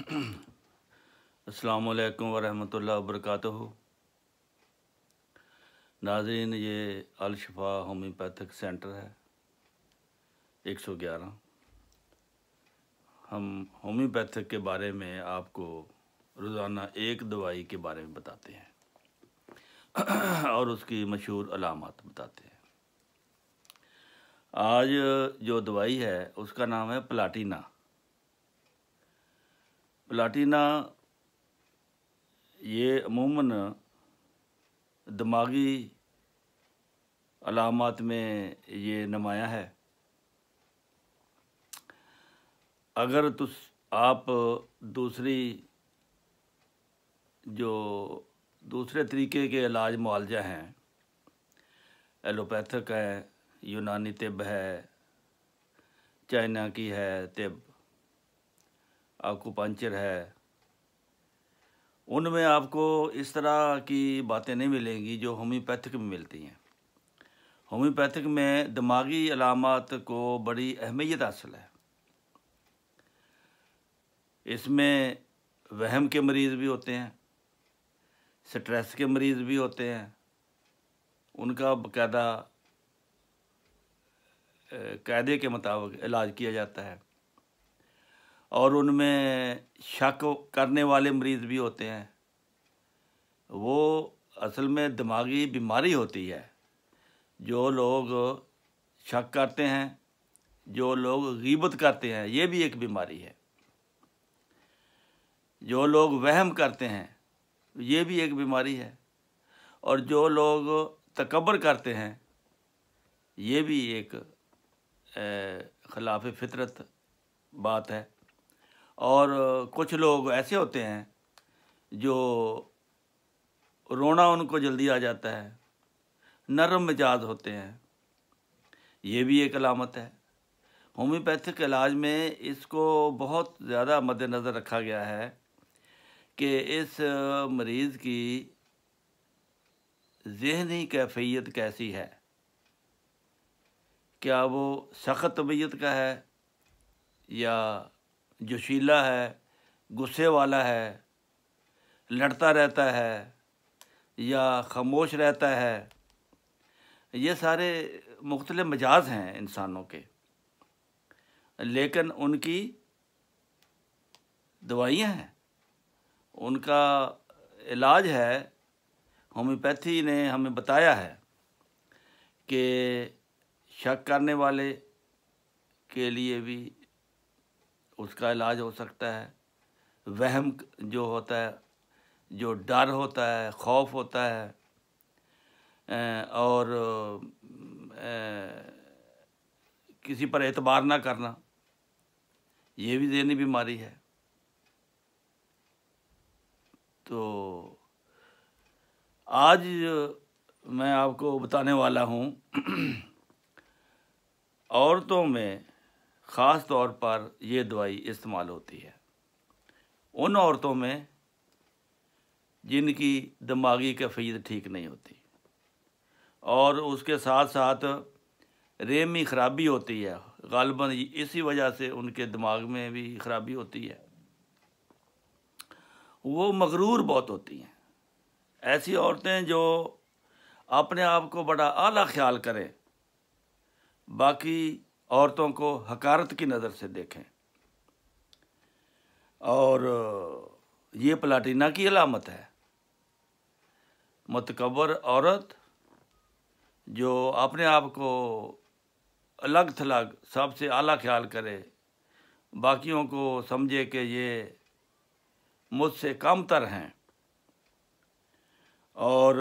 अस्सलाम वालेकुम वरहमतुल्लाहि वबरकातुहू। नाज़रीन, ये अल शिफा होम्योपैथिक सेंटर है 111। हम होम्योपैथिक के बारे में आपको रोज़ाना एक दवाई के बारे में बताते हैं और उसकी मशहूर अलामत बताते हैं। आज जो दवाई है उसका नाम है प्लाटिना। प्लाटिना ये अमूमन दिमागी अलामत में ये नुमाया है। अगर आप दूसरे तरीके के इलाज मुआलजा हैं, एलोपैथिक है, यूनानी तिब है, चाइना की है तिब, आकुपंचर है, उनमें आपको इस तरह की बातें नहीं मिलेंगी जो होम्योपैथिक में मिलती हैं। होम्योपैथिक में दिमागी अलामत को बड़ी अहमियत हासिल है। इसमें वहम के मरीज़ भी होते हैं, स्ट्रेस के मरीज़ भी होते हैं, उनका बाकायदा कायदे के मुताबिक इलाज किया जाता है। और उनमें शक करने वाले मरीज़ भी होते हैं। वो असल में दिमागी बीमारी होती है। जो लोग शक करते हैं, जो लोग गीबत करते हैं, ये भी एक बीमारी है। जो लोग वहम करते हैं, ये भी एक बीमारी है। और जो लोग तकब्बर करते हैं, ये भी एक खिलाफ फितरत बात है। और कुछ लोग ऐसे होते हैं जो रोना उनको जल्दी आ जाता है, नरम मिजाज होते हैं, ये भी एक अलामत है। होम्योपैथिक इलाज में इसको बहुत ज़्यादा मद्देनज़र रखा गया है कि इस मरीज़ की ज़हनी कैफियत कैसी है। क्या वो सख्त तबीयत का है, या जोशीला है, गुस्से वाला है, लड़ता रहता है, या खामोश रहता है। ये सारे मुख्तलिफ मिजाज हैं इंसानों के, लेकिन उनकी दवाइयाँ हैं, उनका इलाज है। होम्योपैथी ने हमें बताया है कि शक करने वाले के लिए भी उसका इलाज हो सकता है। वहम जो होता है, जो डर होता है, खौफ होता है, और किसी पर एतबार ना करना, ये भी ज़हनी बीमारी है। तो आज मैं आपको बताने वाला हूँ औरतों में ख़ास तौर पर ये दवाई इस्तेमाल होती है उन औरतों में जिनकी दिमागी कैफियत ठीक नहीं होती, और उसके साथ साथ रेमी ख़राबी होती है। ग़ालिबन इसी वजह से उनके दिमाग में भी ख़राबी होती है। वो मगरूर बहुत होती हैं। ऐसी औरतें जो अपने आप को बड़ा आला ख्याल करें, बाकी औरतों को हकारत की नज़र से देखें, और ये प्लाटिना की अलामत है। मुतकब्बर औरत जो अपने आप को अलग थलग सबसे आला ख्याल करे, बाकियों को समझे कि ये मुझसे कमतर हैं, और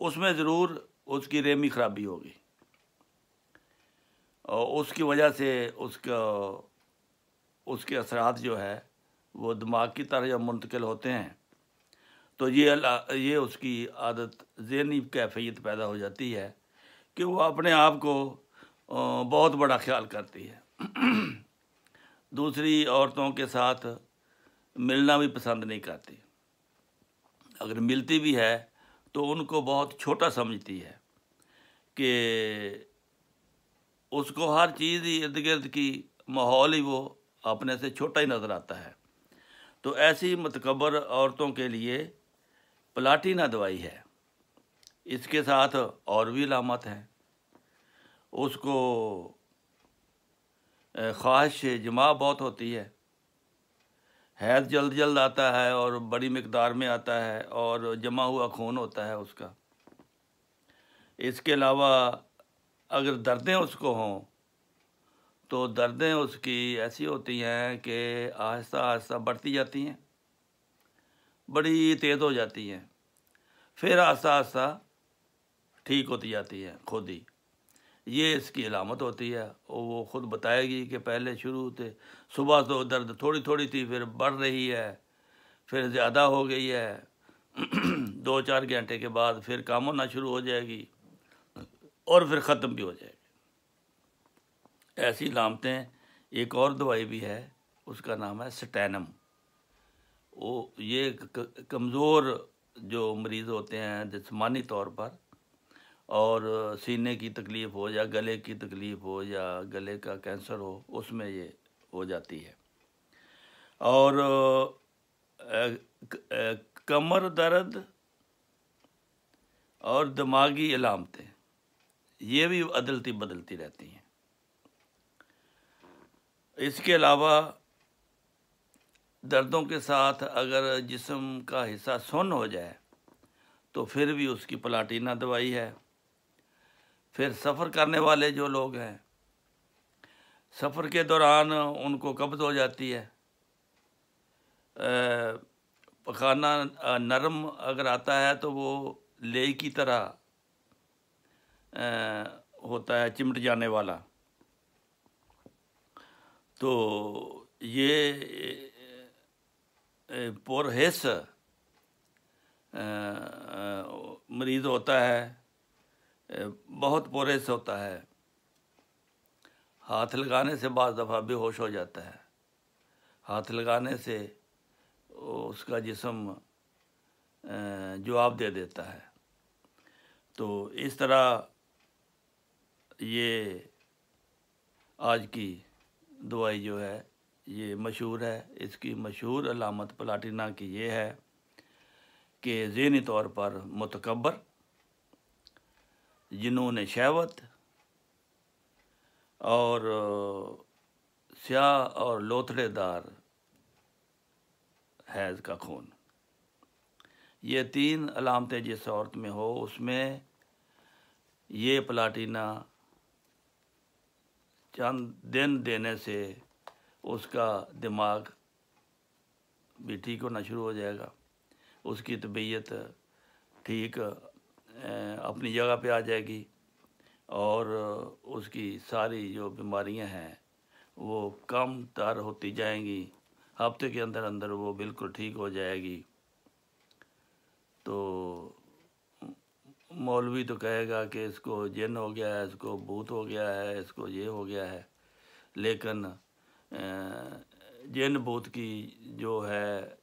उसमें ज़रूर उसकी रेमी ख़राबी होगी, और उसकी वजह से उसके असरात जो है वो दिमाग की तरह जब मुंतकिल होते हैं, तो ये उसकी आदत ज़हनी कैफियत पैदा हो जाती है कि वो अपने आप को बहुत बड़ा ख्याल करती है। दूसरी औरतों के साथ मिलना भी पसंद नहीं करती। अगर मिलती भी है तो उनको बहुत छोटा समझती है कि उसको हर चीज़ ही इर्द गिर्द की माहौल ही वो अपने से छोटा ही नज़र आता है। तो ऐसी मतकबर औरतों के लिए प्लाटिना दवाई है। इसके साथ और भी अलामत हैं। उसको ख्वाहिश जमा बहुत होती है, हैज़ जल्द जल्द आता है और बड़ी मिकदार में आता है और जमा हुआ खून होता है उसका। इसके अलावा अगर दर्दें उसको हों तो दर्दें उसकी ऐसी होती हैं कि आहिस्ता आहिस्ता बढ़ती जाती हैं, बड़ी तेज़ हो जाती हैं, फिर आहिस्ता आहिस्ता ठीक होती जाती हैं खुद ही। ये इसकी अलामत होती है। और वो ख़ुद बताएगी कि पहले शुरू थे सुबह तो दर्द थोड़ी थोड़ी थी, फिर बढ़ रही है, फिर ज़्यादा हो गई है 2-4 घंटे के बाद फिर काम होना शुरू हो जाएगी और फिर ख़त्म भी हो जाएगी। ऐसी अलामतें। एक और दवाई भी है, उसका नाम है स्टैनम। वो ये कमज़ोर जो मरीज़ होते हैं जिस्मानी तौर पर, और सीने की तकलीफ़ हो या गले की तकलीफ़ हो या गले का कैंसर हो, उसमें ये हो जाती है। और कमर दर्द और दिमागी अलामतें, ये भी अदलती बदलती रहती हैं। इसके अलावा दर्दों के साथ अगर जिस्म का हिस्सा सुन्न हो जाए तो फिर भी उसकी प्लाटिना दवाई है। फिर सफ़र करने वाले जो लोग हैं, सफ़र के दौरान उनको कब्ज़ हो जाती है, पखाना नरम अगर आता है तो वो ले की तरह होता है, चिमट जाने वाला। तो ये पोरहेस मरीज़ होता है, बहुत पोरहेस होता है, हाथ लगाने से बाज़ दफ़ा बेहोश हो जाता है, हाथ लगाने से उसका जिस्म जवाब दे देता है। तो इस तरह ये आज की दवाई जो है ये मशहूर है। इसकी मशहूर अलामत प्लाटिना की ये है कि ज़हनी तौर पर मुतकब्बर, जुनून शहवत और स्याह और लोथड़ेदार हैज़ का खून, ये 3 अलामतें जिस औरत में हो उसमें ये प्लाटिना चंद दिन देने से उसका दिमाग भी ठीक होना शुरू हो जाएगा, उसकी तबीयत ठीक अपनी जगह पे आ जाएगी और उसकी सारी जो बीमारियां हैं वो कम तर होती जाएंगी। हफ्ते के अंदर अंदर वो बिल्कुल ठीक हो जाएगी। तो मौलवी तो कहेगा कि इसको जिन हो गया है, इसको भूत हो गया है, इसको ये हो गया है, लेकिन जिन भूत की जो है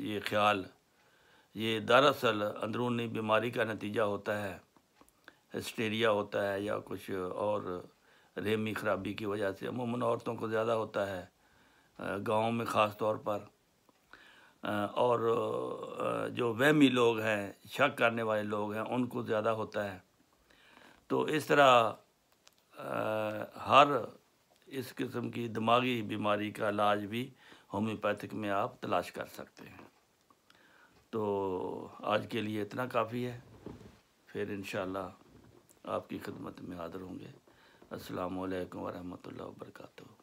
ये ख्याल, ये दरअसल अंदरूनी बीमारी का नतीजा होता है, हिस्टीरिया होता है या कुछ और रहमी ख़राबी की वजह से। अमूमन औरतों को ज़्यादा होता है, गाँव में ख़ास तौर पर। और जो वहमी लोग हैं, शक करने वाले लोग हैं, उनको ज़्यादा होता है। तो इस तरह हर इस किस्म की दिमागी बीमारी का इलाज भी होम्योपैथिक में आप तलाश कर सकते हैं। तो आज के लिए इतना काफ़ी है, फिर इंशाअल्लाह आपकी खिदमत में हाज़िर होंगे। अस्सलामु अलैकुम वरहमतुल्लाहि वबरकातुहू।